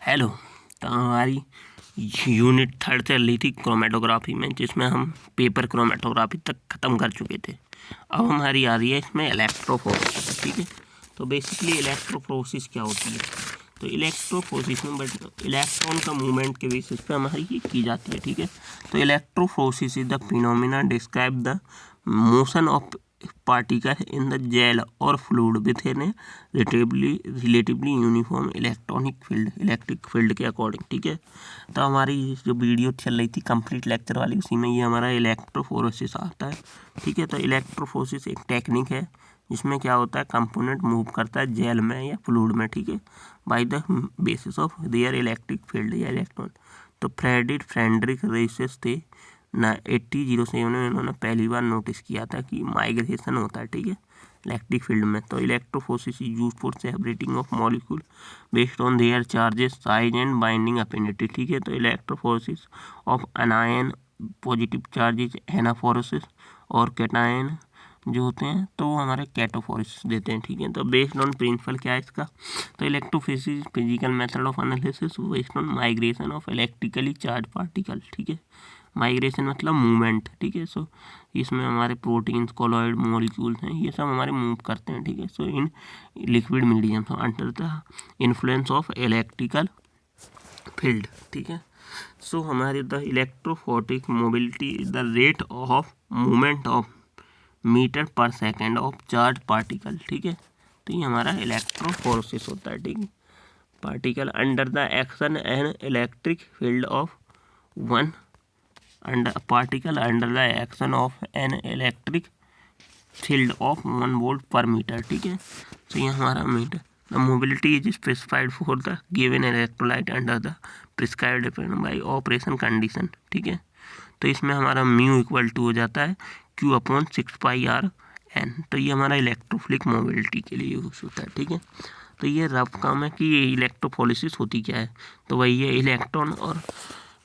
Hello. तो हमारी unit 3 चल रही थी क्रोमेटोग्राफी में, जिसमें हम पेपर क्रोमेटोग्राफी तक ख़त्म कर चुके थे। अब हमारी आ रही है इसमें इलेक्ट्रोफोरेसिस। ठीक है, तो बेसिकली इलेक्ट्रोफोरेसिस क्या होती है? तो इलेक्ट्रोफोरेसिस में बट इलेक्ट्रॉन का मूवमेंट के बेसिस पे हमारी ये की जाती है। ठीक है, तो electrophoresis is the phenomena describe the motion of particle in the gel और fluid with in relatively uniform electric field के अकॉर्डिंग। ठीक है, तो हमारी जो वीडियो चल रही थी कंप्लीट लेक्चर वाली, उसी में ये हमारा इलेक्ट्रोफोरेसिस आता है। ठीक है, तो इलेक्ट्रोफोरेसिस एक टेक्निक है जिसमें क्या होता है, कंपोनेंट मूव करता है जेल में या फ्लूइड में। ठीक है, by the basis of their electric field या इलेक्ट्रॉन। तो फ्रेडरिक रेसिस थे 1807 में, इन्होंने पहली बार नोटिस किया था कि माइग्रेशन होता है। ठीक है, इलेक्ट्रिक फील्ड में। तो electrophoresis is used for separating of molecule based on their charges size and binding affinity. ठीक है, तो electrophoresis of anion positive charges anaphoresis और कैटायन जो होते हैं तो वो हमारे कैटोफोरेसिस देते हैं। ठीक है, तो बेस्ड ऑन प्रिंसिपल क्या है इसका? तो electrophoresis physical method of analysis based on migration of electrically charge particle. ठीक है, माइग्रेशन मतलब मूवमेंट। ठीक है, सो इसमें हमारे प्रोटीन्स कोलॉइड मॉलिक्यूल्स हैं, ये सब हमारे मूव करते हैं। ठीक है, so in liquid medium so under the influence of electrical field. ठीक है, सो हमारे the electrophoretic mobility is the rate of movement of metre per second of charge particle. ठीक है, तो ये हमारा इलेक्ट्रोफोरेसिस होता है। ठीक है, particle under the action and electric field of one particle under the action of an electric field of 1 volt per meter। ठीक है, तो ये हमारा meter. The mobility is specified for the given electrolyte under the prescribed depend by operation condition. ठीक है, तो इसमें हमारा म्यू इक्वल टू हो जाता है Q/6πRn। तो ये हमारा इलेक्ट्रोफिलिक मोबिलिटी के लिए यूज होता है। ठीक है, तो ये रफ काम है कि ये इलेक्ट्रोफोरेसिस होती क्या है। तो वही है इलेक्ट्रॉन और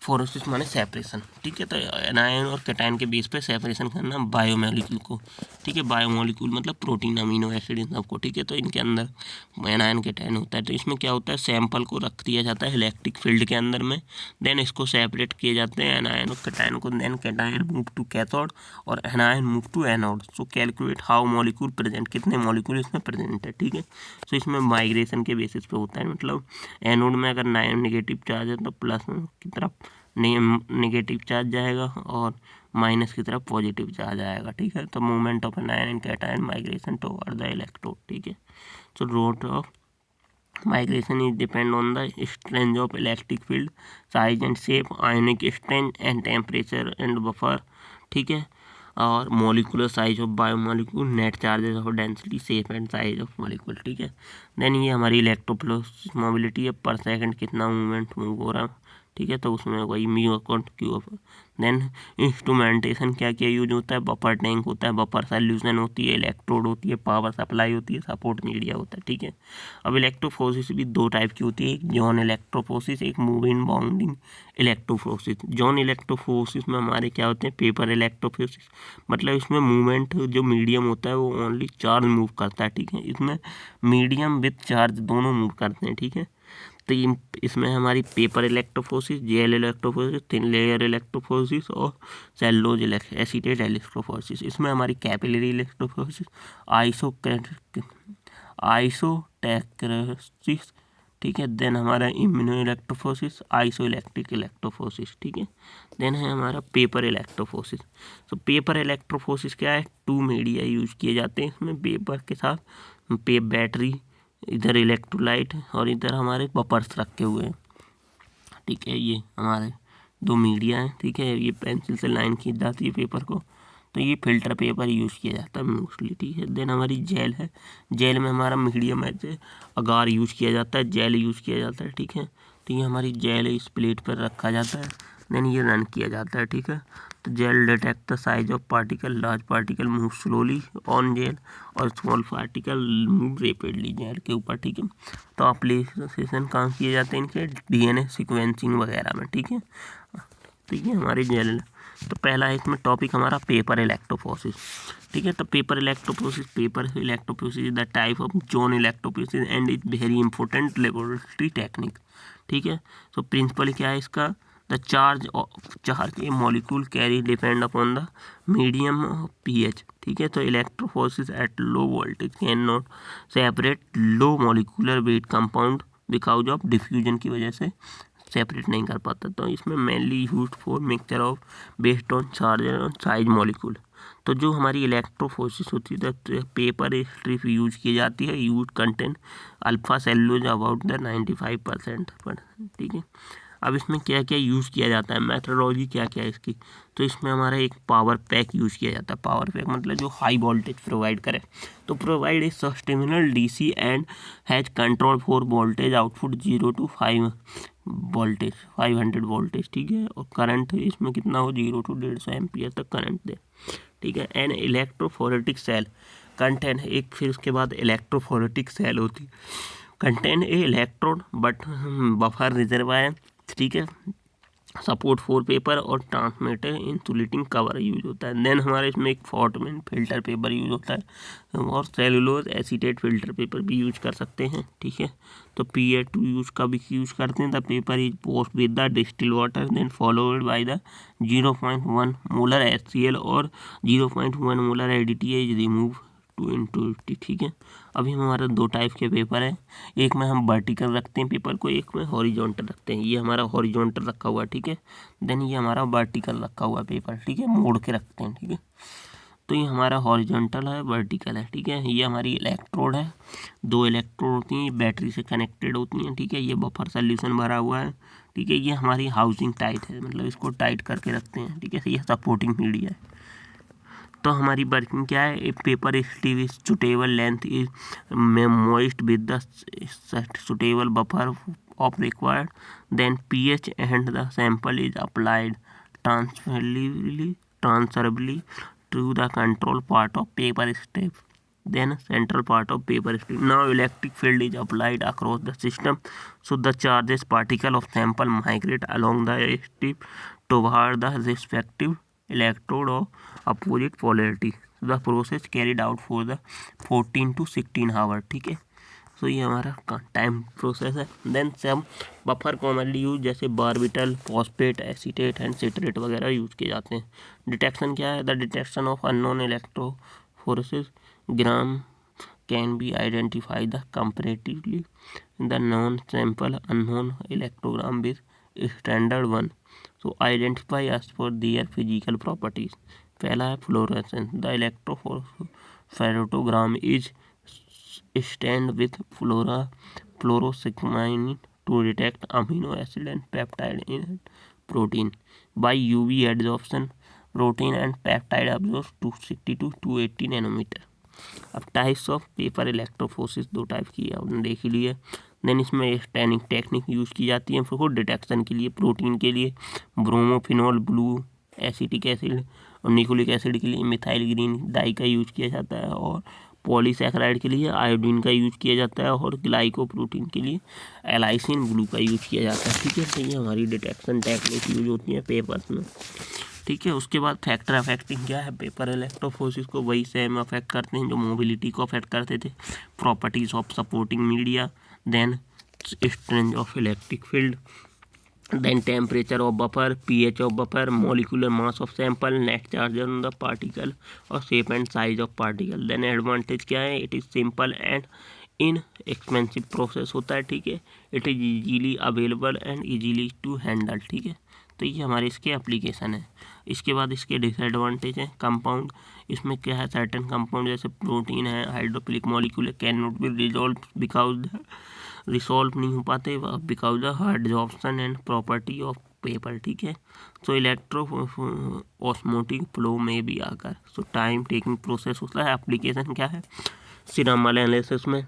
फोरेसिस माने सेपरेशन। ठीक है, तो एनायन और कैटायन के बेस पे सेपरेशन करना बायोमोलिक्यूल को। ठीक है, बायोमोलिक्यूल मतलब प्रोटीन अमीनो एसिड इन सबको। ठीक है, तो इनके अंदर एनायन कैटायन होता है। तो इसमें क्या होता है, सैंपल को रख दिया जाता है इलेक्ट्रिक फील्ड के अंदर में, देन इसको सेपरेट किए जाते हैं एनायन और कैटायन को, then cation move to cathode और anion move to anode. So calculate how molecule present, कितने मॉलिक्यूल इसमें प्रेजेंट है। ठीक है, सो इसमें माइग्रेशन के बेसिस पे होता है, मतलब एनोड में अगर नेगेटिव चार्ज है तो प्लस की तरफ नेगेटिव चार्ज जाएगा और माइनस की तरफ पॉजिटिव चार्ज आएगा। ठीक है, तो movement of anion and cation migration toward the electrode. ठीक है, so rate of migration is depend on the strength of electric field, size and shape, ionic strength and temperature and buffer। ठीक है, और molecular size of biomolecule, net charges of density, shape and size of molecule. ठीक है, then ये हमारी electrophoresis mobility है, पर second कितना मूवमेंट मूव हो रहा है। ठीक है, तो उसमें वही mu account q off. Then instrumentation क्या क्या यूज होता है, बफर टैंक होता है, बफर सॉल्यूशन होती है, इलेक्ट्रोड होती है, पावर सप्लाई होती है, सपोर्ट मीडिया होता है। ठीक है, अब इलेक्ट्रोफोरेसिस भी दो टाइप की होती है, एक जॉन इलेक्ट्रोफोरेसिस, एक moving bounding electrophoresis. John electrophoresis में हमारे क्या होते हैं, पेपर इलेक्ट्रोफोरेसिस, मतलब इसमें मूवमेंट जो मीडियम होता है वो ओनली चार्ज मूव करता है। ठीक है, इसमें मीडियम विथ चार्ज दोनों मूव करते हैं। ठीक है, तो इसमें हमारी paper electrophoresis, gel electrophoresis, thin layer electrophoresis और सेलुलोज एसीटेट इलेक्ट्रोफोरेसिस। इसमें हमारी कैपिलरी इलेक्ट्रोफोरेसिस, आइसोटेक्रेसिस। ठीक है, देन हमारा immuno electrophoresis, iso electric electrophoresis. ठीक है, देन है हमारा पेपर इलेक्ट्रोफोरेसिस। तो पेपर इलेक्ट्रोफोरेसिस क्या है, 2 मीडिया यूज किए जाते हैं इसमें पेपर के साथ, बैटरी, इधर इलेक्ट्रोलाइट और इधर हमारे बफर्स रखे हुए हैं। ठीक है, ये हमारे 2 मीडिया हैं। ठीक है, ये पेंसिल से लाइन खींच जाती है पेपर को, तो ये फिल्टर पेपर यूज़ किया जाता है मोस्टली। ठीक है, देन हमारी जेल है, जेल में हमारा मीडियम है, अगार यूज़ किया जाता है, जेल यूज़ किया जाता है। ठीक है, तो ये हमारी जेल इस प्लेट पर रखा जाता है, देन ये रन किया जाता है। ठीक है, तो gel detect the size of particle, large particle move slowly on gel और small particle move rapidly gel के ऊपर। ठीक है, तो एप्लीकेशन काम किए जाते हैं इनके डीएनए सीक्वेंसिंग वगैरह में। ठीक है, तो ये हमारी जेल तो पहला है इसमें टॉपिक हमारा पेपर इलेक्ट्रोफोरेसिस, ठीक है। तो paper electrophoresis is the type of zone electrophoresis and is very important laboratory technique, ठीक है। तो प्रिंसिपल क्या है इसका, the charge A molecule carry depend upon the medium pH, ठीक है। तो electrophoresis eight low voltage can not separate low molecular weight compound because of diffusion की वजह से सेपरेट नहीं कर पाता। तो इसमें mainly use for mixture of based on charge और साइज मॉलिक्यूल। तो जो हमारी इलेक्ट्रोफोरेसिस होती है तो पेपर स्ट्रिप यूज की जाती है, use content alpha cellulose about the 95% पर, ठीक है। अब इसमें क्या क्या यूज़ किया जाता है, मेथडोलॉजी क्या क्या है इसकी, तो इसमें हमारा एक पावर पैक यूज़ किया जाता है। पावर पैक मतलब जो हाई वोल्टेज प्रोवाइड करे, तो provide a sustainable DC and has control for voltage output 0 to 5 voltage 500 voltage, ठीक है। और करंट इसमें कितना हो 0 to 150 एम्पियर तक करंट दे, ठीक है। एंड इलेक्ट्रोफोरेटिक सेल कंटेन, एक फिर उसके बाद इलेक्ट्रोफोरेटिक सेल होती contain a electrode but buffer reservoir, ठीक है। सपोर्ट फॉर पेपर और ट्रांसमिटर इंसुलेटिंग कवर यूज होता है। देन हमारे इसमें एक फॉर्टमैन फिल्टर पेपर यूज होता है और सेलुलोज एसीटेट फिल्टर पेपर भी यूज कर सकते हैं, ठीक है। तो PA2 यूज का भी यूज करते हैं। The paper is post with the distil water then followed by the 0.1 molar HCl और 0.1 मोलर ADTA इज रिमूव 2 ठीक है। अभी हमारा दो टाइप के पेपर है, एक में हम वर्टिकल रखते हैं पेपर को, एक में हॉरिजॉन्टल रखते हैं। ये हमारा हॉरिजॉन्टल रखा हुआ है, ठीक है। देन ये हमारा वर्टिकल रखा हुआ है पेपर, ठीक है, मोड़ के रखते हैं, ठीक है। तो ये हमारा हॉरिजॉन्टल है, वर्टिकल है, ठीक है। ये हमारी इलेक्ट्रोड है, दो इलेक्ट्रोड होती हैं, बैटरी से कनेक्टेड होती हैं, ठीक है। ये बफर सोल्यूशन भरा हुआ है, ठीक है। ये हमारी हाउसिंग टाइट है, मतलब इसको टाइट करके रखते हैं, ठीक है। ये सपोर्टिंग मीडिया है। तो हमारी वर्किंग क्या है, a paper sleeve is suitable length is moist with the suitable buffer of required then pH and the sample is applied transferably to the control part of paper strip, then central part of paper strip. Now electric field is applied across the system, so the charges particle of sample migrate along the strip toward the respective electrode of opposite polarity. The process carried out for the 14 to 16 hours, ठीक है। सो ये हमारा time process है। Then सब buffer commonly use जैसे barbital, phosphate, acetate and citrate वगैरह use किए जाते हैं। डिटेक्शन क्या है, the detection of unknown electrophoresis gram can be identify the comparatively the known sample unknown electrogram with standard one. So identify as per their physical properties. पहला है fluorescence, the electrophoretogram is stand with fluoroscopy to detect amino acid and peptide in protein. By UV adsorption, protein and peptide absorb 260 to 280 नैनोमीटर। अब types of paper electrophoresis दो type की आपने देख ही लिया। Then इसमें स्टैनिंग टेक्निक यूज़ की जाती है फुड डिटेक्शन के लिए। प्रोटीन के लिए ब्रोमोफिनॉल, ब्लू एसिटिक एसिड और निकोलिक एसिड के लिए मिथाइल ग्रीन डाई का यूज किया जाता है। और पॉलीसैकेराइड के लिए आयोडीन का यूज किया जाता है। और ग्लाइकोप्रोटीन के लिए एलाइसिन ब्लू का यूज किया जाता है, ठीक है। तो ये हमारी डिटेक्शन टेक्निक यूज होती है पेपर्स में, ठीक है। उसके बाद फैक्टर अफेक्टिंग क्या है, पेपर इलेक्ट्रोफोरेसिस को वही सेम अफेक्ट करते हैं जो मोबिलिटी को अफेक्ट करते थे। Properties of supporting media, then strength of electric field, then temperature of buffer, pH of buffer, molecular mass of sample, net charge on the particle और shape and size of particle. then advantage क्या है, it is simple and inexpensive process होता है, ठीक है। it is easily available and easily to handle, ठीक है। तो ये हमारे इसके एप्लीकेशन है। इसके बाद इसके डिसएडवांटेज हैं। कंपाउंड, इसमें क्या है, सर्टेन कंपाउंड जैसे प्रोटीन है, hydrophilic molecule can not be resolve नहीं हो पाते because the adsorption and property of paper, ठीक है। सो इलेक्ट्रो ऑस्मोटिक फ्लो में भी आकर सो टाइम टेकिंग प्रोसेस होता है। एप्लीकेशन क्या है, सीरम एनालिसिस में,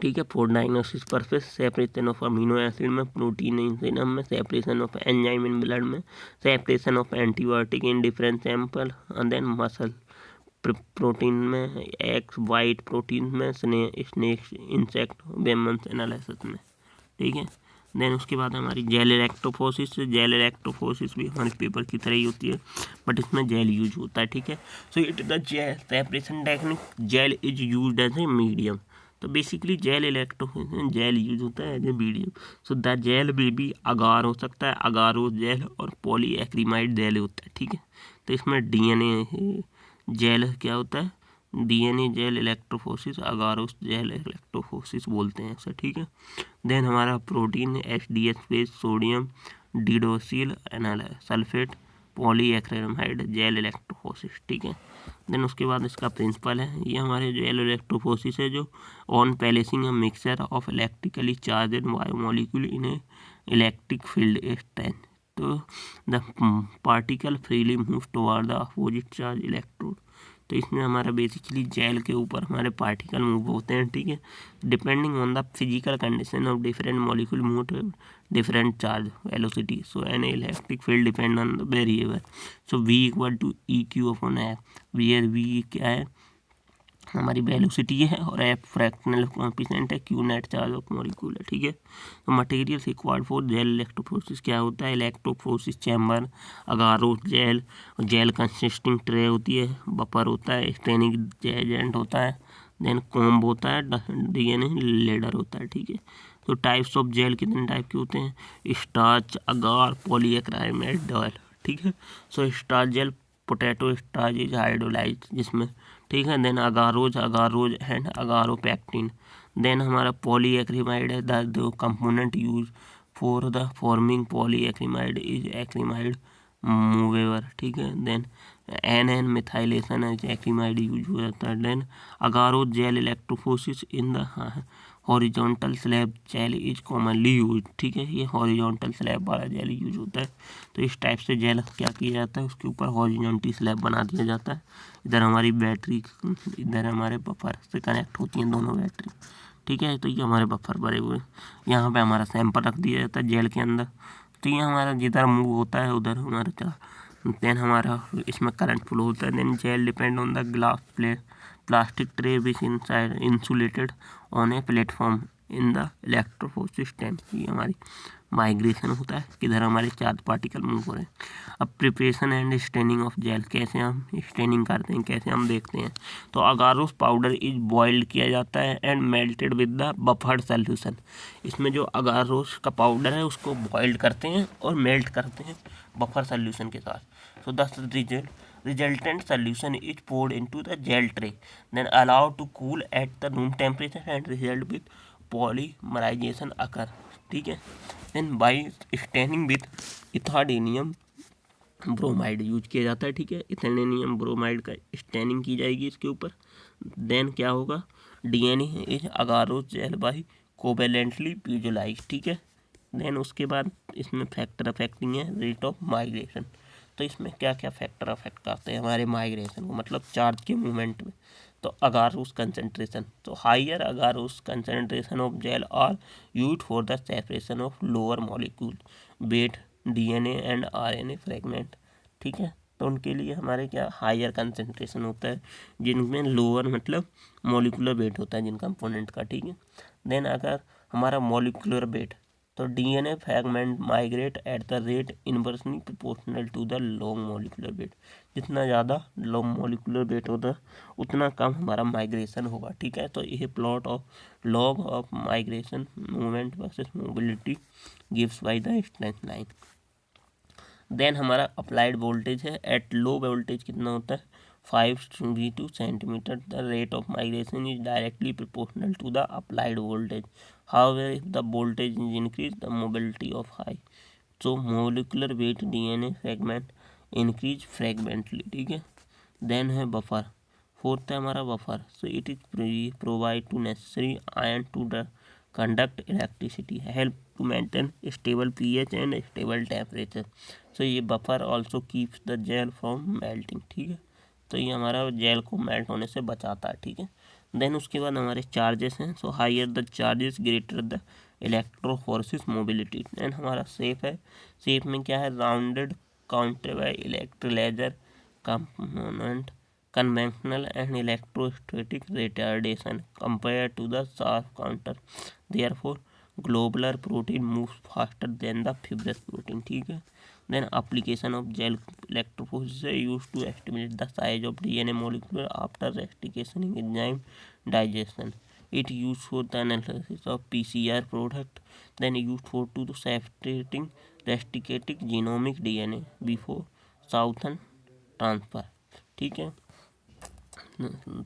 ठीक है। For diagnosis purpose, separation of amino acid में, प्रोटीन इन सीरम में, separation of enzyme in blood में, separation of antibiotic in different sample, and then muscle protein में, एक्स वाइट प्रोटीन में, स्नेक इंसेक्ट वेमन्स एनालिसिस में, ठीक है। Then उसके बाद हमारी जेल इलेक्ट्रोफोरेसिस। जेल इलेक्ट्रोफोरेसिस भी हमारे पेपर की तरह ही होती है, बट इसमें जेल यूज होता है, ठीक है। So it the gel separation technique, gel is used as a medium. तो basically gel electrophoresis gel use होता है as a medium. So the gel में भी अगार हो सकता है, अगारोस जेल और पॉलीएक्रिमाइड जेल होता है, ठीक है। तो इसमें डीएनए जेल क्या होता है, DNA gel electrophoresis, agarose gel electrophoresis बोलते हैं ऐसा, ठीक है। देन हमारा protein HDH base sodium dodecyl sulphate polyacrylamide gel electrophoresis, ठीक है। देन उसके बाद इसका प्रिंसिपल है, ये हमारे जेल इलेक्ट्रोफोरेसिस है जो on placing a mixture of electrically charge biomolecule in a electric field strength, तो the particle freely move toward the opposite charge electrode. तो इसमें हमारा बेसिकली जेल के ऊपर हमारे पार्टिकल मूव होते हैं, ठीक है, depending on the physical condition of different molecule move to different charge velocity. So an electric field depend on the variable. So v equal to e q upon f, v क्या है हमारी velocity है और f fractional coefficient है, q net charge of molecule है, ठीक है। तो material required for gel electrophoresis क्या होता है, electrophoresis chamber, agarose gel, gel consisting tray होती है, बफर होता है, स्टेनिंग एजेंट होता है, देन कॉम्ब होता है, डीएनए लेडर होता है, ठीक है। तो टाइप्स ऑफ जेल कितने टाइप के होते हैं, स्टार्च, अगार, पॉलीएक्रिलामाइड जेल, ठीक है। So starch gel potato starch is hydrolyse जिसमें, ठीक है। Then agarose and agaropectin. Then हमारा पॉलीएक्रिमाइड है, the component use for the forming polyacrylamide is acrylamide मूवेवर, ठीक है। देन एन मिथाइलेशन है, एक्रिमाइड यूज हो जाता है। Then agarose gel electrophoresis in the horizontal slab gel is commonly use, ठीक है, ये हॉरिजॉन्टल स्लैब वाला जेल यूज होता है। तो इस टाइप से जेल क्या किया जाता है, उसके ऊपर हॉरिजॉन्टल स्लैब बना दिया जाता है। इधर हमारी बैटरी, इधर हमारे बफर से कनेक्ट होती हैं दोनों बैटरी, ठीक है। तो ये हमारे बफर भरे हुए, यहाँ पे हमारा सैंपल रख दिया जाता है जेल के अंदर। तो ये हमारा जिधर मूव होता है उधर हमारा क्या, देन हमारा इसमें करंट फ्लो होता है। Then gel depend on the glass plate plastic tray which inside insulated on a platform in the electrophoresis system. ये हमारी माइग्रेशन होता है, किधर हमारे चार्ज पार्टिकल मूव हो रहे हैं। अब preparation and staining of gel, कैसे हम स्टेनिंग करते हैं, कैसे हम देखते हैं। तो अगारोस पाउडर इज बॉइल्ड किया जाता है and melted with the buffered solution. इसमें जो अगारोस का पाउडर है उसको बॉइल्ड करते हैं और मेल्ट करते हैं बफर सोल्यूशन के साथ। सो दस resultant solution is poured into the gel tray, then allowed to cool at the room temperature and result with polymerization occur, ठीक है। Then by staining with ethidium bromide use किया जाता है, ठीक है। इथेनेनियम ब्रोमाइड का स्टेनिंग की जाएगी इसके ऊपर। देन क्या होगा, DNA is agarose gel by covalently visualise, ठीक है। देन उसके बाद इसमें फैक्टर अफेक्टिंग है रेट ऑफ माइग्रेशन। तो इसमें क्या क्या फैक्टर अफेक्ट करते हैं हमारे माइग्रेशन को, मतलब चार्ज के मूवमेंट में। तो अगारोस कंसनट्रेशन, तो higher agarose concentration of gel are used for the separation of lower molecule weight DNA and RNA fragment, ठीक है। तो उनके लिए हमारे क्या हाइयर कंसनट्रेशन होता है, जिनमें लोअर मतलब मॉलिक्यूलर वेट होता है जिन कंपोनेंट का, ठीक है। देन अगर हमारा मॉलिक्यूलर वेट, तो DNA fragment migrate at the rate inversely proportional to the long molecular weight. जितना ज़्यादा लॉन्ग मॉलिक्यूलर वेट होता उतना कम हमारा माइग्रेशन होगा, ठीक है। तो ये plot of log of migration movement versus mobility gives by the strength line. Then हमारा अप्लाइड वोल्टेज है, एट लो वोल्टेज कितना होता है 5 V2 centimetre, the rate of migration is directly proportional to the applied voltage. However, if the voltage is increased, the mobility of high. So molecular weight DNA fragment increase fragmentally, ठीक है। Then है buffer, fourth है हमारा buffer. So it is provide to necessary ion to the conduct electricity, help to maintain stable pH and stable temperature. So ये buffer also keeps the gel from melting, ठीक है। तो ये हमारा jail को melt होने से बचाता है, ठीक है। देन उसके बाद हमारे चार्जेस हैं। So higher the charges greater the electrophoresis mobility. Then हमारा शेप है, शेप में क्या है rounded counter by electrolaser component conventional and electrostatic retardation compared to the sharp counter. Therefore, globular protein moves faster than the fibrous protein, ठीक है। Then application of gel electrophoresis use to estimate the size of DNA molecule after restriction enzyme digestion. It used for the analysis of PCR product, then used for to separating replicating genomic DNA before southern transfer, ठीक है।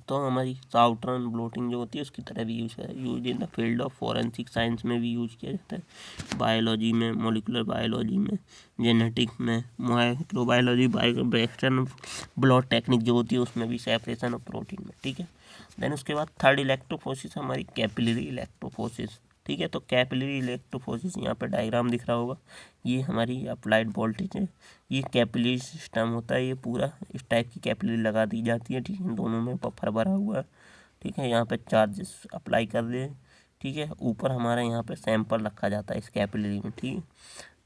तो हमारी southern bloating जो होती है उसकी तरह भी use in the field of forensic science में भी यूज किया जाता है, बायोलॉजी में, मोलिकुलर बायोलॉजी में, जेनेटिक्स में, माइक्रोबायोलॉजी, वेस्टर्न ब्लॉट टेक्निक जो होती है उसमें भी सेपरेशन ऑफ प्रोटीन में, ठीक है। देन उसके बाद थर्ड इलेक्ट्रोफोरेसिस हमारी कैपिलरी इलेक्ट्रोफोरेसिस, ठीक है। तो कैपिलरी इलेक्ट्रोफोरेसिस यहाँ पर डायग्राम दिख रहा होगा, ये हमारी अप्लाइड वोल्टेज है, ये कैपिलरी सिस्टम होता है, ये पूरा इस टाइप की कैपिलरी लगा दी जाती है, ठीक है। दोनों में बफर भरा हुआ है, ठीक है। यहाँ पे चार्जेस अप्लाई कर दे, ठीक है। ऊपर हमारा यहाँ पे सैंपल रखा जाता है इस कैपिलरी में, ठीक है।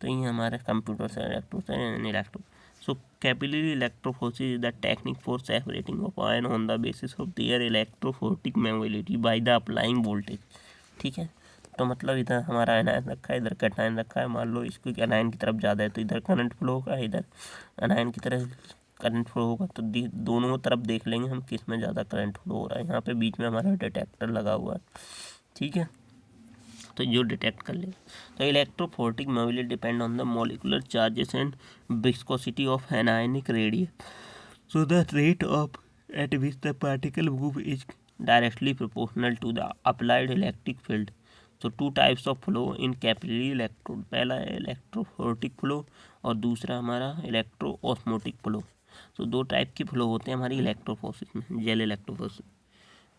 तो ये हमारे कंप्यूटर से electro so capillary electrophoresis is the technique for separating of ion on the basis of their electrophoretic mobility by the applying voltage, ठीक है। तो मतलब इधर हमारा एनायन रखा है, इधर कैटायन रखा है, मान लो इसको एनायन की तरफ ज़्यादा है तो इधर करंट फ्लो होगा, इधर एनायन की तरफ करंट फ्लो होगा, तो दोनों तरफ देख लेंगे हम किस में ज़्यादा करंट फ्लो हो रहा है। यहाँ पे बीच में हमारा डिटेक्टर लगा हुआ है, ठीक है, तो जो डिटेक्ट कर ले। तो electrophoretic mobility depend on the molecular charges and viscosity of anionic radius, so the rate of at which the particle move is directly proportional to the applied electric field. So two types of flow in capillary electrode, पहला है electrophoretic flow और दूसरा हमारा electro osmotic flow. तो दो type की flow होते हैं हमारी इलेक्ट्रोफोरेसिस में, जेल इलेक्ट्रोफोरेसिस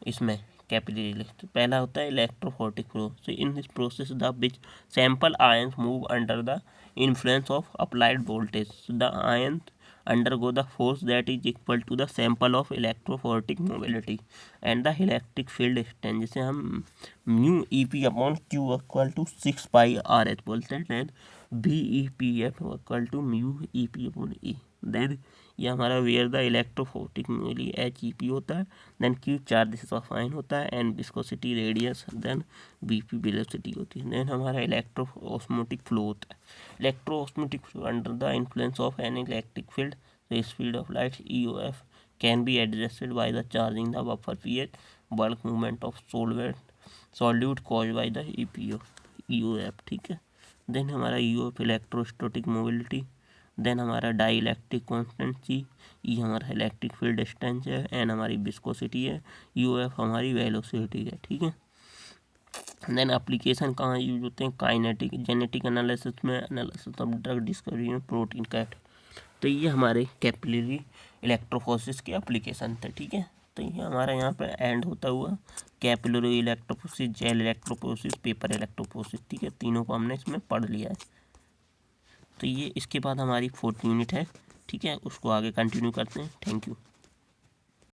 इसमें कैपिलरी। तो पहला होता है electrophoretic flow. So in this process the which sample ions move under the influence of applied voltage, the ions undergo the force that is equal to the sample of electrophoretic mobility and the electric field extent, जिसे हम mu E P upon Q equal to 6 pi R H बोलते हैं। Then B E P F equal to mu E P upon E. Then ये हमारा where the electrophoretic mobility H E P होता है। Then Q charges of ion होता है and viscosity radius, then B P velocity होती है। Then हमारा electro osmotic flow होता है। Electro osmotic flow under the influence of N electric field, the speed of light EOF can be adjusted by the charging the buffer pH, bulk movement of solute caused by the EOF, ठीक है। Then हमारा EOF electrostatic mobility, then हमारा die electric constituency, ई हमारा electric field distance है, N हमारी viscosity है, EOF हमारी velocity है, ठीक है। देन एप्लीकेशन कहाँ यूज होते हैं, काइनेटिक जेनेटिक एनालिसिस में, एनालिसिस ऑफ ड्रग डिस्कवरी में, प्रोटीन कैट। तो ये हमारे कैपिलरी इलेक्ट्रोफोरेसिस के एप्लीकेशन थे, ठीक है। तो ये हमारा यहाँ पे एंड होता हुआ capillary electrophoresis, gel electrophoresis, paper electrophoresis, ठीक है। तीनों को हमने इसमें पढ़ लिया है। तो ये इसके बाद हमारी 4th यूनिट है, ठीक है, उसको आगे कंटिन्यू करते हैं। Thank you.